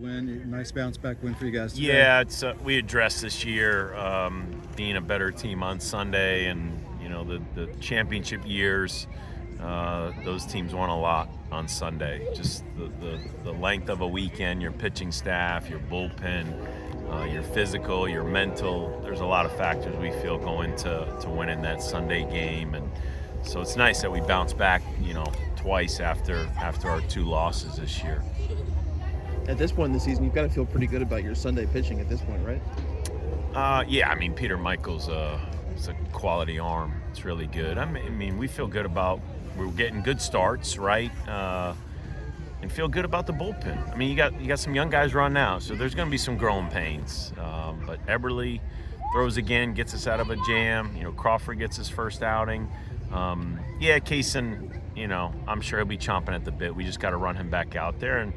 Win, nice bounce back win for you guys today. Yeah, we addressed this year being a better team on Sunday, and the championship years. Those teams won a lot on Sunday. Just the length of a weekend, your pitching staff, your bullpen, your physical, your mental. There's a lot of factors we feel go into winning that Sunday game, and so it's nice that we bounced back, twice after our 2 losses this year. At this point in the season, you've got to feel pretty good about your Sunday pitching at this point, right? Yeah, I mean, Peter Michael's it's a quality arm. It's really good. I mean, we feel good about we're getting good starts, right? And feel good about the bullpen. I mean, you got some young guys run now, so there's going to be some growing pains. But Eberle throws again, gets us out of a jam. Crawford gets his first outing. Kaysen, I'm sure he'll be chomping at the bit. We just got to run him back out there. And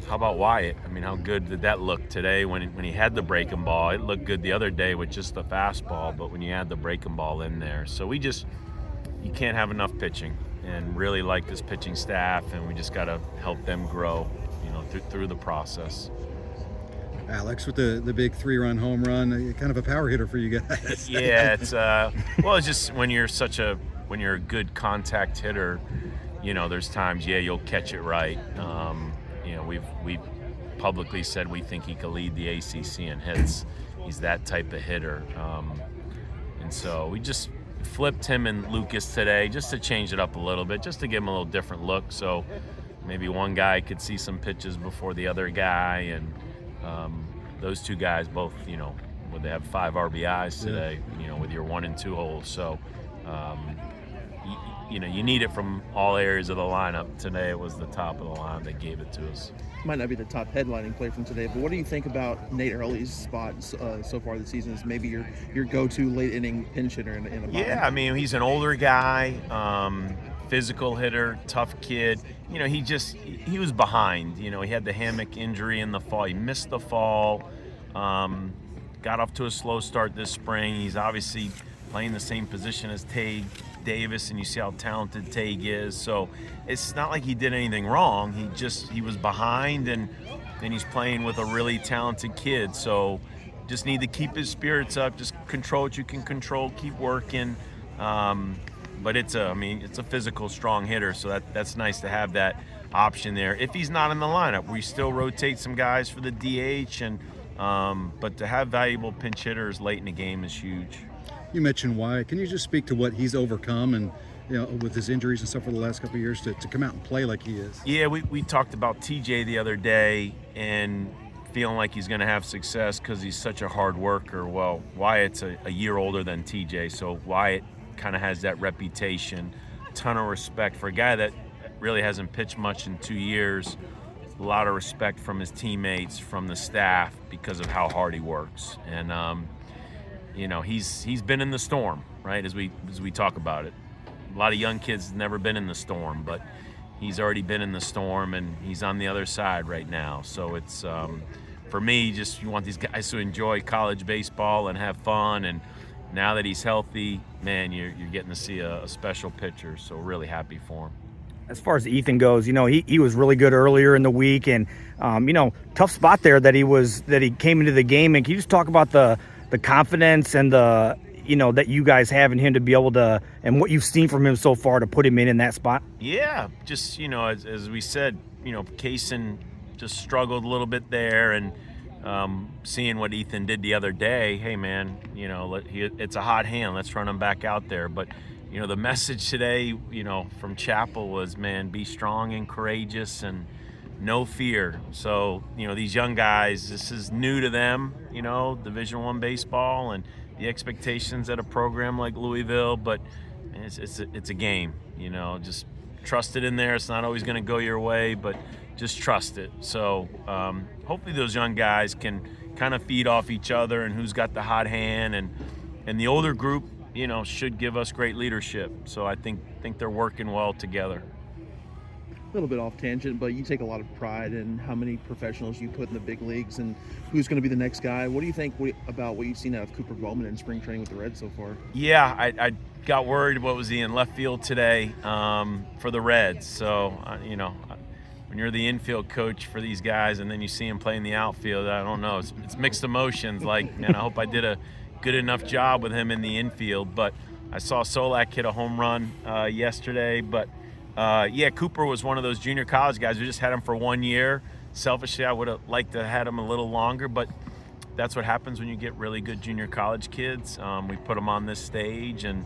how about Wyatt? I mean, how good did that look today when he had the breaking ball? It looked good the other day with just the fastball, but when you add the breaking ball in there. So you can't have enough pitching, and really like this pitching staff, and we just got to help them grow, through the process. Alex with the big 3-run home run, kind of a power hitter for you guys. Yeah, it's just when you're a good contact hitter, there's times you'll catch it right. We've publicly said we think he could lead the ACC in hits. He's that type of hitter, and so we just flipped him and Lucas today just to change it up a little bit, just to give him a little different look. So maybe one guy could see some pitches before the other guy, and those 2 guys both, would they have 5 RBIs today, with your 1 and 2 holes. So, you need it from all areas of the lineup. Today it was the top of the line that gave it to us. Might not be the top headlining player from today, but what do you think about Nate Early's spot so far this season as maybe your go-to late inning pinch hitter in a bottom? Yeah, I mean, he's an older guy, physical hitter, tough kid. He was behind. He had the hammock injury in the fall. He missed the fall, got off to a slow start this spring. He's obviously playing the same position as Tague Davis, and you see how talented Tague is. So it's not like he did anything wrong. He was behind, and then he's playing with a really talented kid. So just need to keep his spirits up. Just control what you can control. Keep working. But it's a physical, strong hitter. So that's nice to have that option there. If he's not in the lineup, we still rotate some guys for the DH, and but to have valuable pinch hitters late in the game is huge. You mentioned Wyatt. Can you just speak to what he's overcome and with his injuries and stuff for the last couple of years to come out and play like he is? Yeah, we talked about TJ the other day and feeling like he's going to have success because he's such a hard worker. Well, Wyatt's a year older than TJ, so Wyatt kind of has that reputation. Ton of respect for a guy that really hasn't pitched much in 2 years. A lot of respect from his teammates, from the staff, because of how hard he works. And he's been in the storm, right? As we talk about it, a lot of young kids never been in the storm, but he's already been in the storm, and he's on the other side right now. So it's for me, just you want these guys to enjoy college baseball and have fun. And now that he's healthy, man, you're getting to see a special pitcher. So really happy for him. As far as Ethan goes, he was really good earlier in the week, and tough spot there that he came into the game. And can you just talk about the confidence and the that you guys have in him to be able to, and what you've seen from him so far to put him in that spot? Yeah, just as we said, Kaysen just struggled a little bit there, and seeing what Ethan did the other day, hey man, it's a hot hand, let's run him back out there. But the message today, from Chapel was, man, be strong and courageous and no fear. So, these young guys, this is new to them, Division I baseball and the expectations at a program like Louisville, but it's a game, just trust it in there. It's not always going to go your way, but just trust it. So hopefully those young guys can kind of feed off each other and who's got the hot hand, and the older group, should give us great leadership. So I think they're working well together. A little bit off tangent, but you take a lot of pride in how many professionals you put in the big leagues and who's going to be the next guy. What do you think about what you've seen out of Cooper Bowman in spring training with the Reds so far? Yeah, I got worried. What was he in left field today for the Reds? So, when you're the infield coach for these guys and then you see them play in the outfield, I don't know. It's mixed emotions. Like, man, I hope I did a good enough job with him in the infield. But I saw Solak hit a home run yesterday. But, yeah, Cooper was one of those junior college guys. We just had him for 1 year. Selfishly, I would have liked to have had him a little longer. But that's what happens when you get really good junior college kids. We put them on this stage. And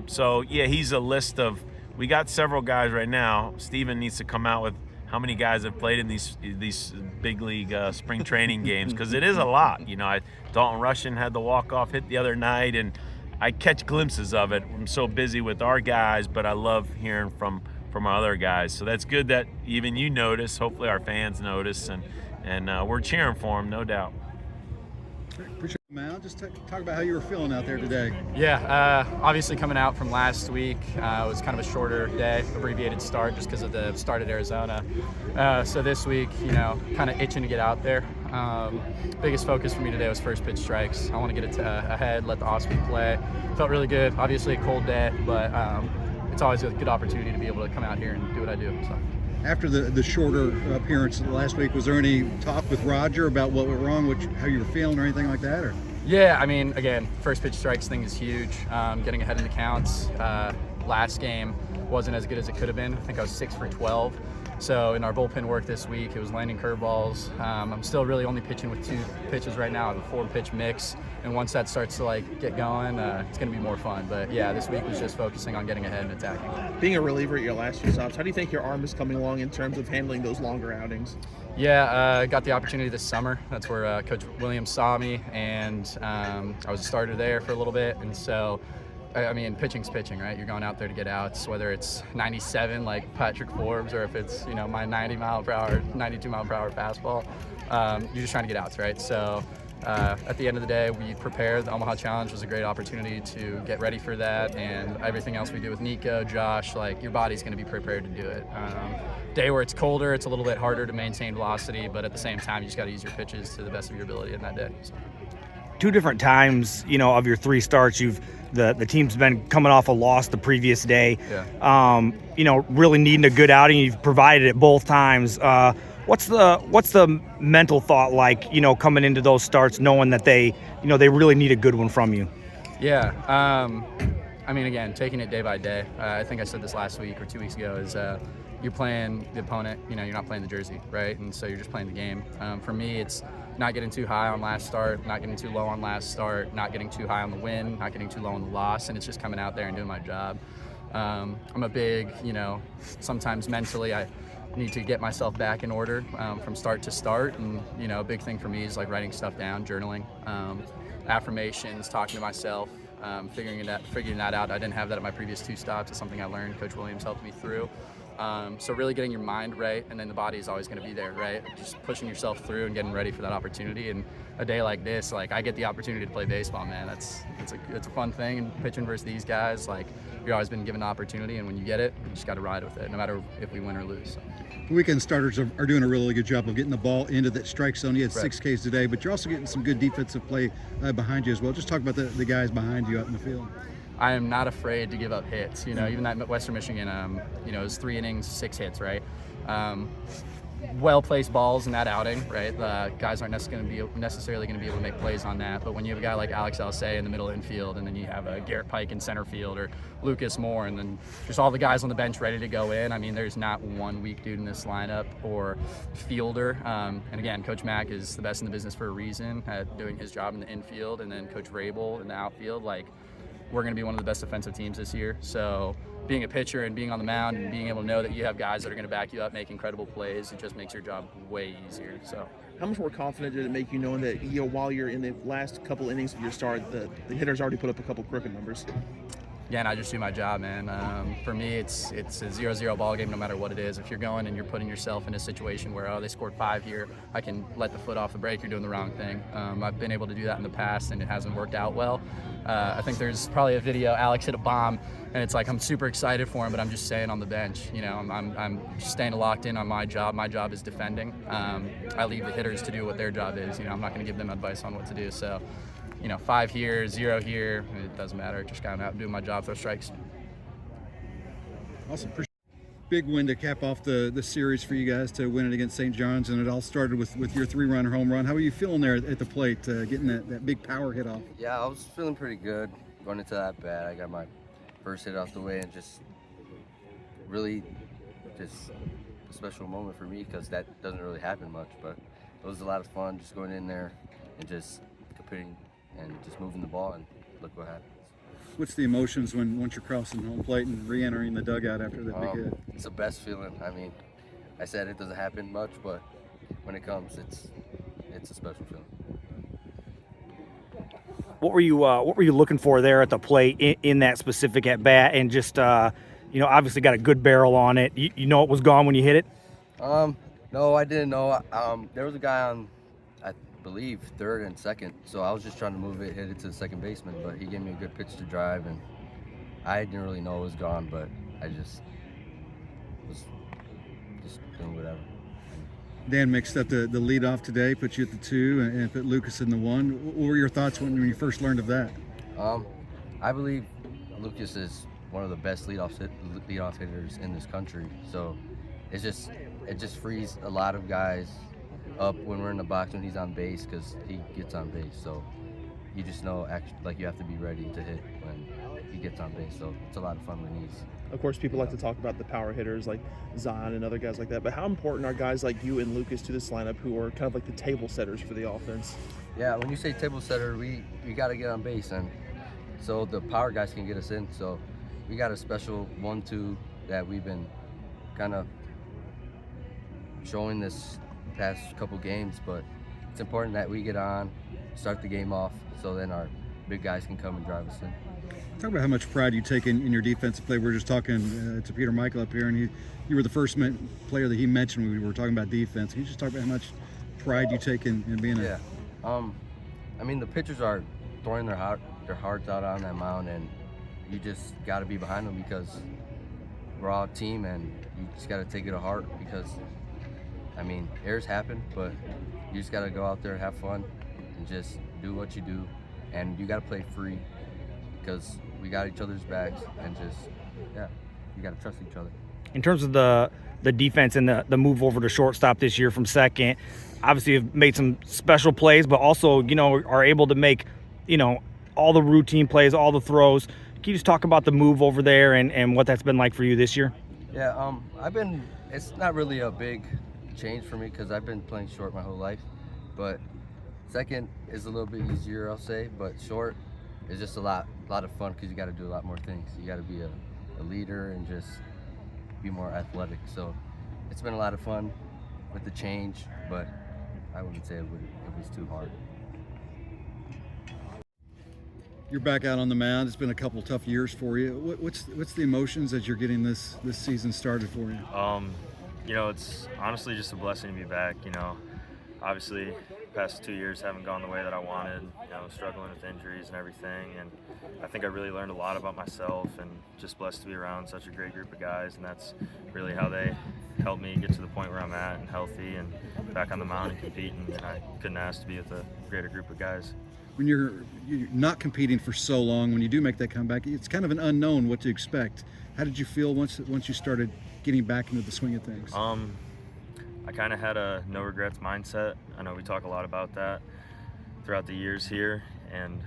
so, yeah, he's a list of – we got several guys right now. Steven needs to come out with how many guys have played in these big league spring training games, because it is a lot. You know, Dalton Rushing had the walk-off hit the other night, and I catch glimpses of it. I'm so busy with our guys, but I love hearing from our other guys. So that's good that even you notice. Hopefully our fans notice, and we're cheering for them, no doubt. Appreciate it, man. Just talk about how you were feeling out there today. Yeah, obviously coming out from last week, it was kind of a shorter day, abbreviated start just because of the start at Arizona. So this week, you know, kind of itching to get out there. Biggest focus for me today was first pitch strikes. I want to get it ahead, let the off-speed play. Felt really good. Obviously a cold day, but it's always a good opportunity to be able to come out here and do what I do. So. After the shorter appearance last week, was there any talk with Roger about what went wrong, how you were feeling or anything like that? Or? Yeah, I mean, again, first pitch strikes thing is huge. Getting ahead in the counts. Last game wasn't as good as it could have been. I think I was 6 for 12. So in our bullpen work this week, it was landing curveballs. I'm still really only pitching with 2 pitches right now. I have a 4-pitch mix, and once that starts to like get going, it's going to be more fun. But yeah, this week was just focusing on getting ahead and attacking. Being a reliever at your last 2 stops, how do you think your arm is coming along in terms of handling those longer outings? Yeah, got the opportunity this summer. That's where Coach Williams saw me, and I was a starter there for a little bit, and so. I mean, pitching's pitching, right? You're going out there to get outs, whether it's 97 like Patrick Forbes or if it's, you know, my 90 mile per hour, 92 mile per hour fastball. You're just trying to get outs, right? So at the end of the day, we prepared. The Omaha Challenge was a great opportunity to get ready for that, and everything else we do with Nico, Josh, like your body's going to be prepared to do it. Day where it's colder, it's a little bit harder to maintain velocity, but at the same time, you just got to use your pitches to the best of your ability in that day. So. 2 different times, you know, of your 3 starts, the team's been coming off a loss the previous day. Yeah. You know, really needing a good outing. You've provided it both times. What's the mental thought like, you know, coming into those starts, knowing that they really need a good one from you? Yeah. I mean, again, taking it day by day. I think I said this last week or 2 weeks ago is you're playing the opponent, you know, you're not playing the jersey, right? And so you're just playing the game. For me, it's not getting too high on last start, not getting too low on last start, not getting too high on the win, not getting too low on the loss, and it's just coming out there and doing my job. I'm a big, you know, sometimes mentally I need to get myself back in order from start to start, and, you know, a big thing for me is like writing stuff down, journaling, affirmations, talking to myself, figuring that out. I didn't have that at my previous 2 stops. It's something I learned. Coach Williams helped me through. So really getting your mind right, and then the body is always going to be there, right? Just pushing yourself through and getting ready for that opportunity. And a day like this, like I get the opportunity to play baseball, man. It's a fun thing. And pitching versus these guys, like you're always been given the opportunity, and when you get it, you just got to ride with it, no matter if we win or lose. So. The weekend starters are doing a really good job of getting the ball into that strike zone. You had 6 Ks today, but you're also getting some good defensive play behind you as well. Just talk about the guys behind you out in the field. I am not afraid to give up hits. You know, even that Western Michigan, you know, it was 3 innings, 6 hits, right? Well-placed balls in that outing, right? The guys aren't necessarily going to be able to make plays on that. But when you have a guy like Alex Alcé in the middle infield, and then you have a Garrett Pike in center field, or Lucas Moore, and then just all the guys on the bench ready to go in. I mean, there's not one weak dude in this lineup or fielder. And again, Coach Mack is the best in the business for a reason at doing his job in the infield, and then Coach Rabel in the outfield. Like, we're going to be one of the best defensive teams this year. So being a pitcher and being on the mound and being able to know that you have guys that are going to back you up, make incredible plays, it just makes your job way easier. So how much more confident did it make you knowing that, you know, while you're in the last couple innings of your start, the hitter's already put up a couple crooked numbers? Again, I just do my job, man. For me, it's a 0-0 ball game no matter what it is. If you're going and you're putting yourself in a situation where, oh, they scored 5 here, I can let the foot off the brake, you're doing the wrong thing. I've been able to do that in the past, and it hasn't worked out well. I think there's probably a video, Alex hit a bomb, and it's like I'm super excited for him, but I'm just staying on the bench. You know, I'm just staying locked in on my job. My job is defending. I leave the hitters to do what their job is. You know, I'm not going to give them advice on what to do. So, you know, 5 here, 0 here, it doesn't matter. Just kind of out doing my job, throw strikes. Awesome. Big win to cap off the series for you guys to win it against St. John's, and it all started with your 3-run home run. How are you feeling there at the plate, getting that big power hit off? Yeah, I was feeling pretty good going into that bat. I got my first hit off the way, and just really just a special moment for me because that doesn't really happen much. But it was a lot of fun just going in there and just competing and just moving the ball, and look what happened. What's the emotions once you're crossing home plate and re-entering the dugout after that big hit? It's the best feeling. I mean, I said it doesn't happen much, but when it comes, it's a special feeling. What were you looking for there at the plate in that specific at bat, and just obviously got a good barrel on it. You know it was gone when you hit it? No, I didn't know. There was a guy on, I believe, third and second, so I was just trying to move it, hit it to the second baseman, but he gave me a good pitch to drive, and I didn't really know it was gone, but I just was doing whatever. Dan mixed up the lead off today, put you at the 2 and put Lucas in the 1. What were your thoughts when you first learned of that? I believe Lucas is one of the best leadoff hitters in this country, so it just frees a lot of guys up when we're in the box when he's on base, because he gets on base. So you just know, like, you have to be ready to hit when he gets on base. So it's a lot of fun when he's. Of course, people like to talk about the power hitters like Zion and other guys like that, but how important are guys like you and Lucas to this lineup who are kind of like the table setters for the offense? Yeah, when you say table setter, we got to get on base, and so the power guys can get us in. So we got a special 1-2 that we've been kind of showing this past couple games, but it's important that we get on, start the game off, so then our big guys can come and drive us in. Talk about how much pride you take in your defensive play. We were just talking to Peter Michael up here, and you were the first player that he mentioned when we were talking about defense. Can you just talk about how much pride you take in being Yeah. I mean, the pitchers are throwing their hearts out on that mound, and you just got to be behind them because we're all a team, and you just got to take it to heart because, I mean, errors happen, but you just got to go out there and have fun and just do what you do, and you got to play free because we got each other's backs, and just, yeah, you got to trust each other. In terms of the defense and the move over to shortstop this year from second, obviously you've made some special plays, but also, are able to make, all the routine plays, all the throws. Can you just talk about the move over there and what that's been like for you this year? Yeah, it's not really a big change for me because I've been playing short my whole life, but second is a little bit easier, I'll say, but short is just a lot of fun because you got to do a lot more things. You got to be a leader and just be more athletic. So it's been a lot of fun with the change, but I wouldn't say it was too hard. You're back out on the mound. It's been a couple tough years for you. What's the emotions as you're getting this season started for you? It's honestly just a blessing to be back. Obviously, the past 2 years haven't gone the way that I wanted. Struggling with injuries and everything, and I think I really learned a lot about myself, and just blessed to be around such a great group of guys, and that's really how they helped me get to the point where I'm at and healthy and back on the mound and competing. And I couldn't ask to be with a greater group of guys. When you're not competing for so long, when you do make that comeback, it's kind of an unknown what to expect. How did you feel once you started getting back into the swing of things? I kind of had a no regrets mindset. I know we talk a lot about that throughout the years here, and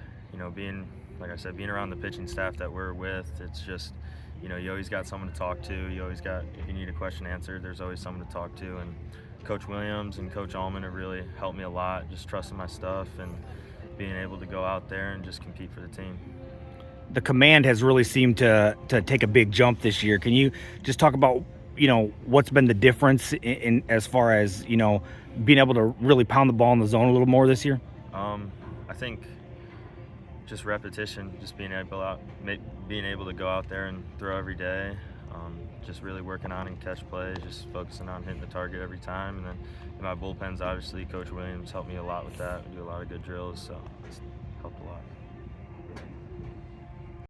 being, like I said, being around the pitching staff that we're with, it's just, you always got someone to talk to. You always got, if you need a question answered, there's always someone to talk to. And Coach Williams and Coach Allman have really helped me a lot, just trusting my stuff and being able to go out there and just compete for the team. The command has really seemed to take a big jump this year. Can you just talk about what's been the difference in as far as being able to really pound the ball in the zone a little more this year? I think just repetition, just being able to go out there and throw every day, just really working on and catch plays, just focusing on hitting the target every time. And then in my bullpens, obviously, Coach Williams helped me a lot with that. We do a lot of good drills, so